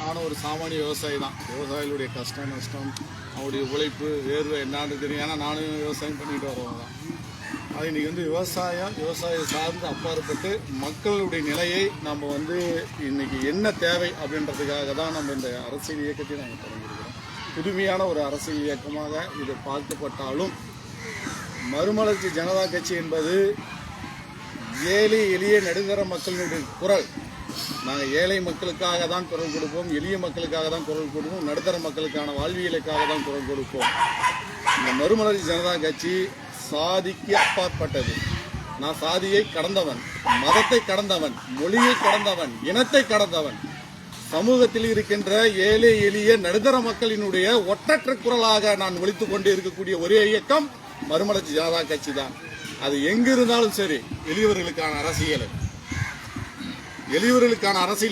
நானும் ஒரு சாமானிய விவசாயி தான். விவசாயிகளுடைய கஷ்டம் நஷ்டம், அவருடைய உழைப்பு வேர்வை என்னான்னு தெரியும். ஏன்னா நானும் விவசாயம் பண்ணிட்டு வரவங்க தான். அது இன்றைக்கி விவசாயம் சார்ந்து அப்பாற்பட்டு மக்களுடைய நிலையை நம்ம இன்றைக்கி என்ன தேவை அப்படின்றதுக்காக தான் நம்ம இந்த அரசியல் இயக்கத்தை நாங்கள் தொடங்கியிருக்கிறோம். புதுமையான ஒரு அரசியல் இயக்கமாக இது பார்க்கப்பட்டாலும் மறுமலர்ச்சி ஜனதா கட்சி என்பது ஏழை எளிய நடுத்தர மக்களுடைய குரல். நாங்கள் ஏழை மக்களுக்காக தான் குரல் கொடுப்போம், எளிய மக்களுக்காக தான் குரல் கொடுப்போம், நடுத்தர மக்களுக்கான வாழ்வியலுக்காக தான் குரல் கொடுப்போம். இந்த மறுமலர்ச்சி ஜனதா கட்சி சாதிக்கு அப்பாற்பட்டது. நான் சாதியை கடந்தவன், மதத்தை கடந்தவன், மொழியை கடந்தவன், இனத்தை கடந்தவன். சமூகத்தில் இருக்கின்ற ஏழை எளிய நடுத்தர மக்களினுடைய ஒற்றற்ற குரலாக நான் ஒலித்துக் கொண்டு இருக்கக்கூடிய ஒரே இயக்கம் மறுமலர்ச்சி ஜனதா கட்சி தான். அது எங்க இருந்தாலும் சரி, எளியவர்களுக்கான அரசியல்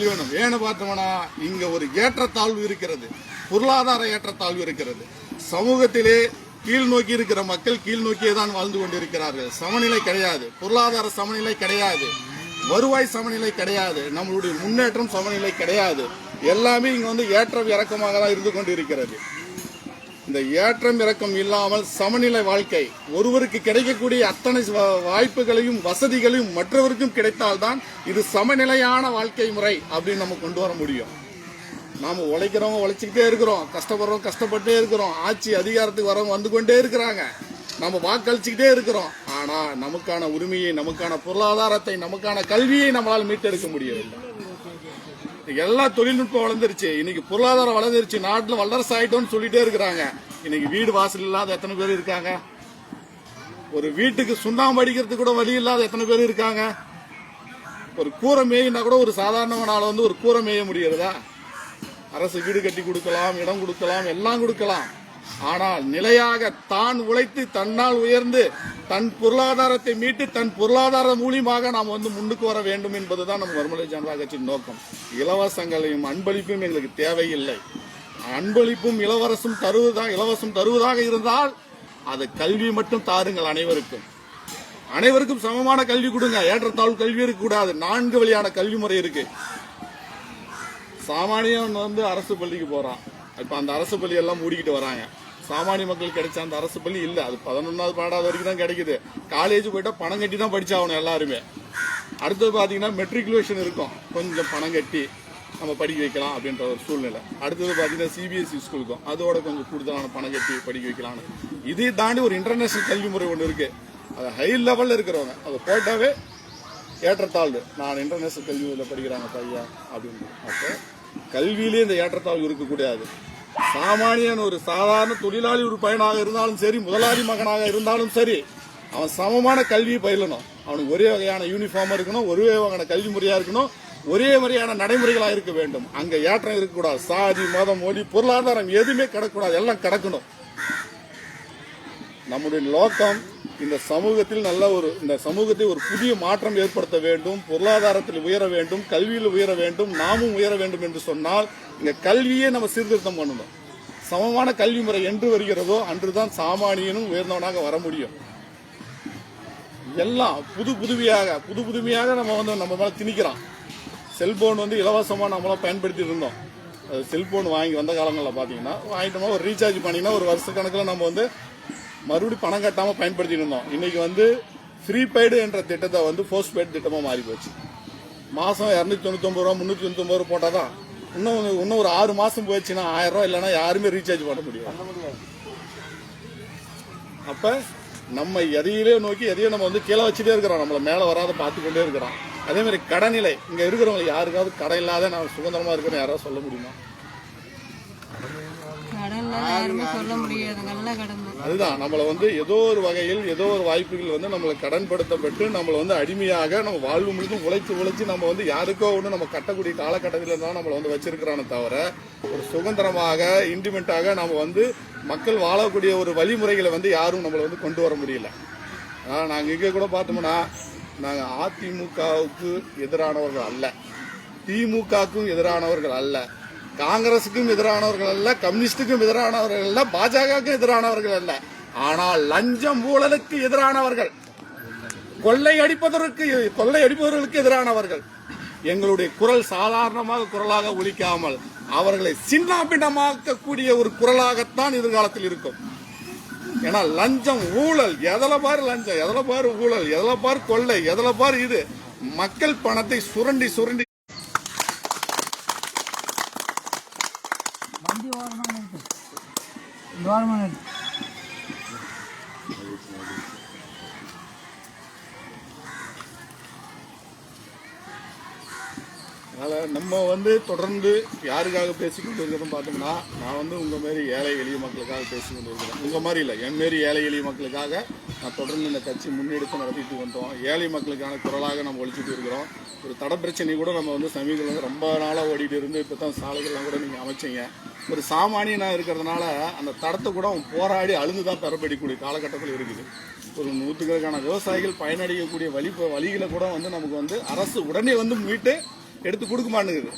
வேணும். ஏன்னு பார்த்தோம்னா இங்க ஒரு ஏற்றத்தாழ்வு இருக்கிறது, பொருளாதார ஏற்றத்தாழ்வு இருக்கிறது. சமூகத்திலே கீழ் நோக்கி இருக்கிற மக்கள் கீழ் நோக்கியே தான் வாழ்ந்து கொண்டிருக்கிறார்கள். சமநிலை கிடையாது, பொருளாதார சமநிலை கிடையாது, வருவாய் சமநிலை கிடையாது, நம்மளுடைய முன்னேற்றம் சமநிலை கிடையாது. எல்லாமே இங்க ஏற்றம் இறக்கமாக தான் இருந்து கொண்டிருக்கிறது. இந்த ஏற்றம் இறக்கம் இல்லாமல் சமநிலை வாழ்க்கை, ஒருவருக்கு கிடைக்கக்கூடிய அத்தனை வாய்ப்புகளையும் வசதிகளையும் மற்றவருக்கும் கிடைத்தால்தான் இது சமநிலையான வாழ்க்கை முறை அப்படின்னு நம்ம கொண்டு வர முடியும். நாம உழைக்கிறவங்க உழைச்சிக்கிட்டே இருக்கிறோம், கஷ்டப்படுறோம் கஷ்டப்பட்டே இருக்கிறோம், ஆட்சி அதிகாரத்துக்கு வரவங்க வந்து கொண்டே இருக்கிறாங்க, நம்ம வாக்களிச்சுக்கிட்டே இருக்கிறோம். ஆனா நமக்கான உரிமையை, நமக்கான பொருளாதாரத்தை, நமக்கான கல்வியை நம்மளால் மீட்டெடுக்க முடியவில்லை. எல்லா தொழில்நுட்பம் வளர்ந்துருச்சு, இன்னைக்கு பொருளாதாரம் வளர்ந்துருச்சு, நாட்டில் வல்லரசு ஆயிட்டோம்னு சொல்லிட்டே இருக்கிறாங்க. இன்னைக்கு வீடு வாசல் இல்லாத எத்தனை பேர் இருக்காங்க? ஒரு வீட்டுக்கு சுண்ணாம்பு அடிக்கிறதுக்கு கூட வழி இல்லாத எத்தனை பேர் இருக்காங்க? ஒரு கூரை மேயினா கூட ஒரு சாதாரணவனால ஒரு கூரை மேய முடியறதா? அரசு வீடு கட்டி கொடுக்கலாம், இடம் கொடுக்கலாம், எல்லாம் கொடுக்கலாம். ஆனால் நிலையாக தான் உழைத்து தன்னால் உயர்ந்து தன் பொருளாதாரத்தை மீட்டு தன் பொருளாதார மூலியமாக நாம் முன்னுக்கு வர வேண்டும் என்பதுதான் நம்ம மறுமலர்ச்சி ஜனதா கட்சியின் நோக்கம். இலவசங்களையும் அன்பளிப்பும் எங்களுக்கு தேவையில்லை. அன்பளிப்பும் இலவசம் தருவதாக இருந்தால் அது கல்வி மட்டும் தாருங்கள். அனைவருக்கும் சமமான கல்வி கொடுங்க. ஏற்றத்தாழ்வு கல்வி இருக்கக்கூடாது. 4 வழியான கல்வி முறை இருக்கு. சாமானியன் அரசு பள்ளிக்கு போறான், இப்ப அந்த அரசு பள்ளி எல்லாம் மூடிக்கிட்டு வராங்க. சாமானிய மக்கள் கிடைச்ச அந்த அரசு பள்ளி இல்ல, அது 11வது 12வது வரைக்கும் தான் கிடைக்குது. காலேஜ் போயிட்டா பணம் கட்டி தான் படிச்சாகணும் எல்லாருமே. அடுத்தது பாத்தீங்கன்னா மெட்ரிகுலேஷன் இருக்கும், கொஞ்சம் பணம் கட்டி நம்ம படிக்க வைக்கலாம் அப்படின்ற ஒரு சூழ்நிலை. அடுத்தது பாத்தீங்கன்னா சிபிஎஸ்இ ஸ்கூலுக்கும் அதோட கொஞ்சம் கூடுதலான பணம் கட்டி படிக்க வைக்கலாம். இதை தாண்டி ஒரு இன்டர்நேஷனல் கல்வி முறை ஒன்று இருக்கு. அது ஹை லெவல்ல இருக்கிறவங்க அதை போட்டாவே ஏற்றத்தாழ்வு, நான் இன்டர்நேஷனல் கல்வியில் படிக்கிறாங்க பையா அப்படின்னு. அப்போ கல்வியிலே இந்த ஏற்றத்தாழ்வு இருக்கக்கூடாது. சாமானியன் ஒரு சாதாரண தொழிலாளி ஒரு பையனாக இருந்தாலும் சரி, முதலாளி மகனாக இருந்தாலும் சரி, அவன் சமமான கல்வியை பயிலணும். அவனுக்கு ஒரே வகையான யூனிஃபார்ம் இருக்கணும், ஒரே வகையான கல்வி முறையா இருக்கணும், ஒரே முறையான நடைமுறைகளா இருக்க வேண்டும். அங்க ஏற்றம் இருக்கக்கூடாது. சாதி மதம் மொழி பொருளாதாரம் எதுவுமே கிடக்கூடாது, எல்லாம் கிடக்கணும். நம்முடைய நோக்கம் இந்த சமூகத்தில் இந்த சமூகத்தை ஒரு புதிய மாற்றம் ஏற்படுத்த வேண்டும், பொருளாதாரத்தில் உயர வேண்டும், கல்வியில் உயர வேண்டும், நாமும் உயர வேண்டும் என்று சொன்னால் இந்த கல்வியே நம்ம சீர்திருத்தம் பண்ணணும். சமமான கல்வி முறை என்று வருகிறதோ அன்றுதான் சாமானியனும் உயர்ந்தவனாக வர முடியும். எல்லாம் புதுமையாக நம்ம மேல திணிக்கிறான். செல்போன் இலவசமா நம்மளாம் பயன்படுத்தி இருந்தோம். செல்போன் வாங்கி வந்த காலங்களில் பாத்தீங்கன்னா வாங்கிட்டோமா, ஒரு ரீசார்ஜ் பண்ணீங்கன்னா ஒரு வருஷ கணக்கில் நம்ம மறுபடியும் பணம் கட்டாம பயன்படுத்திட்டு இருந்தோம். இன்னைக்கு ப்ரீபெய்டு என்ற திட்டத்தை போஸ்ட்பெய்டு திட்டமா மாறி போச்சு. மாசம் 299 ரூபா 399 ரூபா போட்டாதான் இன்னும் ஒரு 6 மாசம் போயிடுச்சுன்னா 1000 ரூபாய் இல்லைன்னா யாருமே ரீசார்ஜ் பண்ண முடியாது. அப்ப நம்ம எதையிலே நோக்கி எதையும் நம்ம கீழே வச்சுட்டே இருக்கிறோம், நம்மள மேல வராத பார்த்து கொண்டே இருக்கிறோம். அதே மாதிரி கடநிலை, இங்க இருக்கிறவங்க யாருக்காவது கடன் இல்லாத நான் சுதந்திரமா இருக்கிறேன்னு யாராவது சொல்ல முடியுமா? அதுதான் நம்மள ஏதோ ஒரு வகையில் ஏதோ ஒரு வாய்ப்புகள் நம்மளை கடன்படுத்தப்பட்டு நம்மள அடிமையாக நம்ம வாழ்வு முழுதும் உழைச்சு நம்ம யாருக்கோ ஒண்ணு நம்ம கட்டக்கூடிய காலகட்டத்தில் தான் நம்மள வச்சிருக்கிறானே தவிர ஒரு சுதந்திரமாக இண்டிபெண்டாக நம்ம மக்கள் வாழக்கூடிய ஒரு வழிமுறைகளை யாரும் நம்மள கொண்டு வர முடியல. நாங்க இங்க கூட பார்த்தோம்னா நாங்க அதிமுகவுக்கு எதிரானவர்கள் அல்ல, திமுகவுக்கும் எதிரானவர்கள் அல்ல, காங்கிரசுக்கும் எதிரானவர்கள் அல்ல, கம்யூனிஸ்டுக்கும் எதிரானவர்கள் அல்ல, பாஜகவுக்கும் எதிரானவர்கள் அல்ல. ஆனால் லஞ்சம் ஊழலுக்கு எதிரானவர்கள், கொள்ளை அடிப்பவர்களுக்கு எதிரானவர்கள். எங்களுடைய குரல் சாதாரணமாக குரலாக ஒலிக்காமல் அவர்களை சின்னாபின்னமாக்கக்கூடிய ஒரு குரலாகத்தான் எதிர்காலத்தில் இருக்கும். ஏன்னா லஞ்சம், ஊழல், எதில பாரு லஞ்சம், எதில பாரு ஊழல், எதில பாரு கொள்ளை, எதில பாரு இது மக்கள் பணத்தை சுரண்டி சுரண்டி அதனால நம்ம தொடர்ந்து யாருக்காக பேசிக்கொண்டு இருக்கிறதும் பார்த்தோம்னா, நான் உங்க மாரி ஏழை எளிய மக்களுக்காக பேசிக்கொண்டு இருக்கிறேன். உங்க மாதிரி இல்லை, என் மாரி ஏழை எளிய மக்களுக்காக நான் தொடர்ந்து இந்த கட்சி முன்னெடுத்து நடத்திட்டு வந்தோம். ஏழை மக்களுக்கான குரலாக நம்ம ஒழிச்சிட்டு இருக்கிறோம். ஒரு தட பிரச்சனை கூட நம்ம சமீபத்தில் ரொம்ப நாளாக ஓடிட்டு இருந்து இப்போ தான் சாலைகள்லாம் கூட நீங்கள் அமைச்சிங்க. ஒரு சாமானியனாக இருக்கிறதுனால அந்த தடத்தை கூட அவன் போராடி அழுந்து தான் பெறப்படக்கூடிய காலகட்டத்தில் இருக்குது. ஒரு நூற்றுக்கணக்கான விவசாயிகள் பயனடையக்கூடிய வழிகளை கூட நமக்கு அரசு உடனே மீட்டு எடுத்து கொடுக்க மாட்டேங்குது.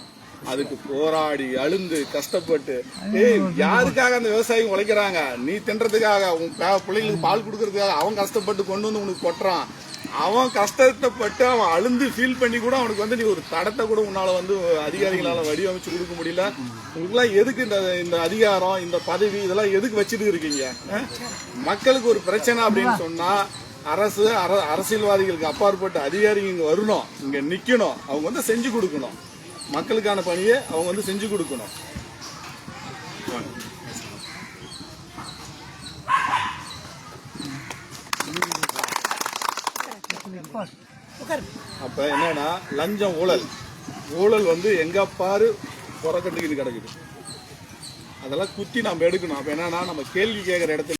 அதுக்கு போராடி அழுந்து கஷ்டப்பட்டு யாருக்காக அந்த விவசாயிகள் உழைக்கிறாங்க? நீ தின்றதுக்காக, உன் பிள்ளைங்களுக்கு பால் கொடுக்கறதுக்காக அவன் கஷ்டப்பட்டு கொண்டு உனக்கு கொட்டுறான். அவன் கஷ்டப்பட்டு அவன் அழுந்து ஃபீல் பண்ணி கூட அவனுக்கு நீ ஒரு தடத்தை கூட உன்னால அதிகாரிகளால வடிவமைச்சு கொடுக்க முடியல. உங்களுக்குலாம் எதுக்கு இந்த அதிகாரம், இந்த பதவி, இதெல்லாம் எதுக்கு வச்சுட்டு இருக்கீங்க? மக்களுக்கு ஒரு பிரச்சனை அப்படின்னு சொன்னா அரசியல்வாதிகளுக்கு அப்பாற்பட்ட அதிகாரிகள் இங்க வரணும், இங்க நிக்கணும், அவங்க செஞ்சு கொடுக்கணும். மக்களுக்கான பணியை அவங்க செஞ்சு கொடுக்கணும். அப்ப என்னன்னா லஞ்சம், ஊழல் எங்க பாரு புறக்கட்டுக்கு கிடக்குது. அதெல்லாம் குத்தி நம்ம எடுக்கணும். அப்ப என்னன்னா நம்ம கேள்வி கேட்கிற இடத்துல